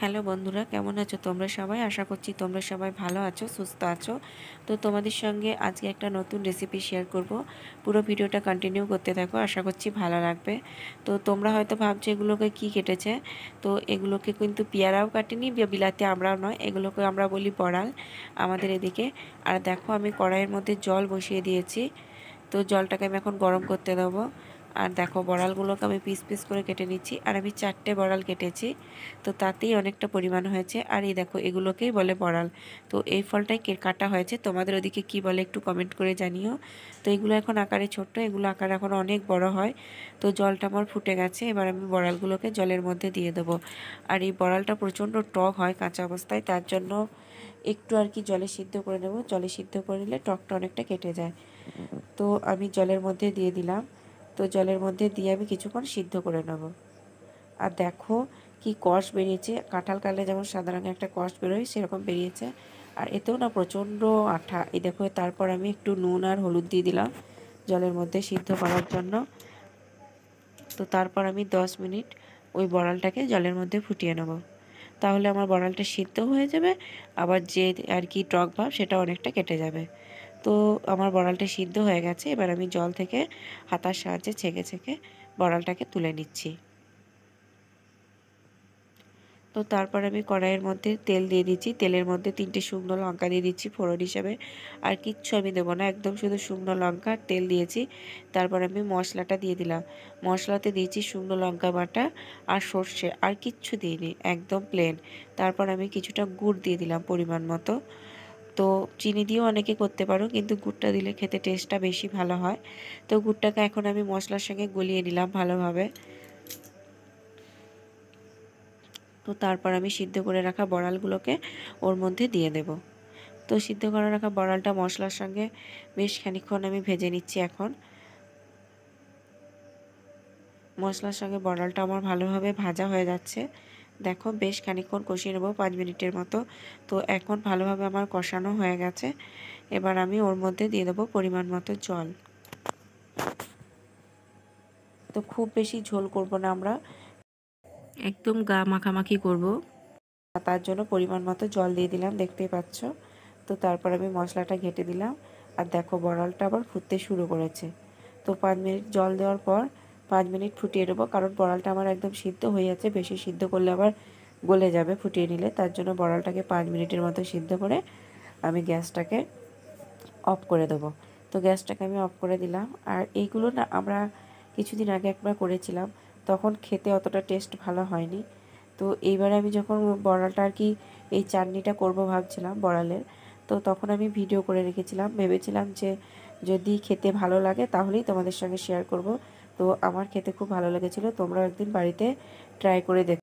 Hello বন্ধুরা, কেমন আছো তোমরা সবাই? আশা করছি তোমরা সবাই ভালো আছো, সুস্থ আছো। তো তোমাদের সঙ্গে আজকে একটা নতুন রেসিপি শেয়ার করব। পুরো ভিডিওটা কন্টিনিউ করতে থাকো, আশা করছি ভালো লাগবে। তো তোমরা হয়তো ভাবছো এগুলোকে কি কেটেছে। তো এগুলোকে কিন্তু পেয়ারাও কাটেনি, বিলাতি আমরাও নয়, এগুলোকে আমরা বলি বড়াল আমাদের এদিকে। আর দেখো, আমি কড়াইয়ের মধ্যে জল বসিয়ে দিয়েছি। তো জলটাকে আমি এখন গরম করতে দেবো। আর দেখো, বড়ালগুলোকে আমি পিস পিস করে কেটে নিচ্ছি। আর আমি 4টে বড়াল কেটেছি, তো তাতেই অনেকটা পরিমাণ হয়েছে। আর এই দেখো, এগুলোকেই বলে বড়াল। তো এই ফলটাই কাটা হয়েছে। তোমাদের ওদিকে কি বলে একটু কমেন্ট করে জানিও। তো এগুলো এখন আকারে ছোট্ট, এগুলো আকার এখন অনেক বড় হয়। তো জলটা আমার ফুটে গেছে, এবার আমি বড়ালগুলোকে জলের মধ্যে দিয়ে দেবো। আর এই বড়ালটা প্রচণ্ড টক হয় কাঁচা অবস্থায়, তার জন্য একটু আর কি জলে সিদ্ধ করে নেব। জলে সিদ্ধ করে নিলে টকটা অনেকটা কেটে যায়। তো আমি জলের মধ্যে দিয়ে দিলাম। তো জলের মধ্যে দিয়ে আমি কিছুক্ষণ সিদ্ধ করে নেব। আর দেখো কি কষ বেরিয়েছে, কাঁঠাল কাটলে যেমন সাদা রঙের একটা কষ বেরোয় সেরকম বেরিয়েছে। আর এতেও না প্রচণ্ড আঠা। এই দেখো, তারপর আমি একটু নুন আর হলুদ দিয়ে দিলাম জলের মধ্যে সিদ্ধ করার জন্য। তো তারপর আমি 10 মিনিট ওই বড়ালটাকে জলের মধ্যে ফুটিয়ে নেব। তাহলে আমার বড়ালটা সিদ্ধ হয়ে যাবে, আবার যে আর কি টক ভাব সেটা অনেকটা কেটে যাবে। তো আমার বড়ালটা সিদ্ধ হয়ে গেছে, এবার আমি জল থেকে হাতার সাহায্যে ছেঁকে ছেঁকে বড়ালটাকে তুলে নিচ্ছি। তো তারপর আমি কড়াইয়ের মধ্যে তেল দিয়ে দিচ্ছি। তেলের মধ্যে 3টে শুকনো লঙ্কা দিয়ে দিচ্ছি ফোড়ন হিসাবে। আর কিচ্ছু আমি দেবো না, একদম শুধু শুকনো লঙ্কা আর তেল দিয়েছি। তারপর আমি মশলাটা দিয়ে দিলাম। মশলাতে দিয়েছি শুকনো লঙ্কা বাটা আর সর্ষে, আর কিচ্ছু দিইনি, একদম প্লেন। তারপর আমি কিছুটা গুড় দিয়ে দিলাম পরিমাণ মতো। তো চিনি দিয়েও অনেকে করতে পারো, কিন্তু গুড়টা দিলে খেতে টেস্টটা বেশি ভালো হয়। তো গুড়টাকে এখন আমি মশলার সঙ্গে গলিয়ে নিলাম ভালোভাবে। তো তারপর আমি সিদ্ধ করে রাখা বড়ালগুলোকে ওর মধ্যে দিয়ে দেব। তো সিদ্ধ করে রাখা বড়ালটা মশলার সঙ্গে বেশ খানিকক্ষণ আমি ভেজে নিচ্ছি এখন। মশলার সঙ্গে বড়ালটা আমার ভালোভাবে ভাজা হয়ে যাচ্ছে। দেখো, বেশ খানিকক্ষণ কষিয়ে নেব, 5 মিনিটের মতো। তো এখন ভালোভাবে আমার কষানো হয়ে গেছে। এবার আমি ওর মধ্যে দিয়ে দেবো পরিমাণ মতো জল। তো খুব বেশি ঝোল করব না আমরা, একদম গা মাখামাখি করব। তার জন্য পরিমাণ মতো জল দিয়ে দিলাম, দেখতেই পাচ্ছ। তো তারপর আমি মশলাটা ঘেঁটে দিলাম। আর দেখো, বড়ালটা আবার ফুটতে শুরু করেছে। তো 5 মিনিট জল দেওয়ার পর 5 মিনিট ফুটিয়ে নেবো, কারণ বড়ালটা আমার একদম সিদ্ধ হয়ে যাচ্ছে। বেশি সিদ্ধ করলে আবার গলে যাবে ফুটিয়ে নিলে, তার জন্য বড়ালটাকে 5 মিনিটের মতো সিদ্ধ করে আমি গ্যাসটাকে অফ করে দেবো। তো গ্যাসটাকে আমি অফ করে দিলাম। আর এইগুলো না আমরা কিছুদিন আগে একবার করেছিলাম, তখন খেতে অতটা টেস্ট ভালো হয়নি। তো এইবারে আমি যখন বড়ালটা আর কি এই চাটনিটা করব ভাবছিলাম বড়ালের, তো তখন আমি ভিডিও করে রেখেছিলাম। ভেবেছিলাম যে যদি খেতে ভালো লাগে তাহলেই তোমাদের সঙ্গে শেয়ার করব। তো আমার খেতে খুব ভালো লেগেছিলো। তোমরাও একদিন বাড়িতে ট্রাই করে দেখো।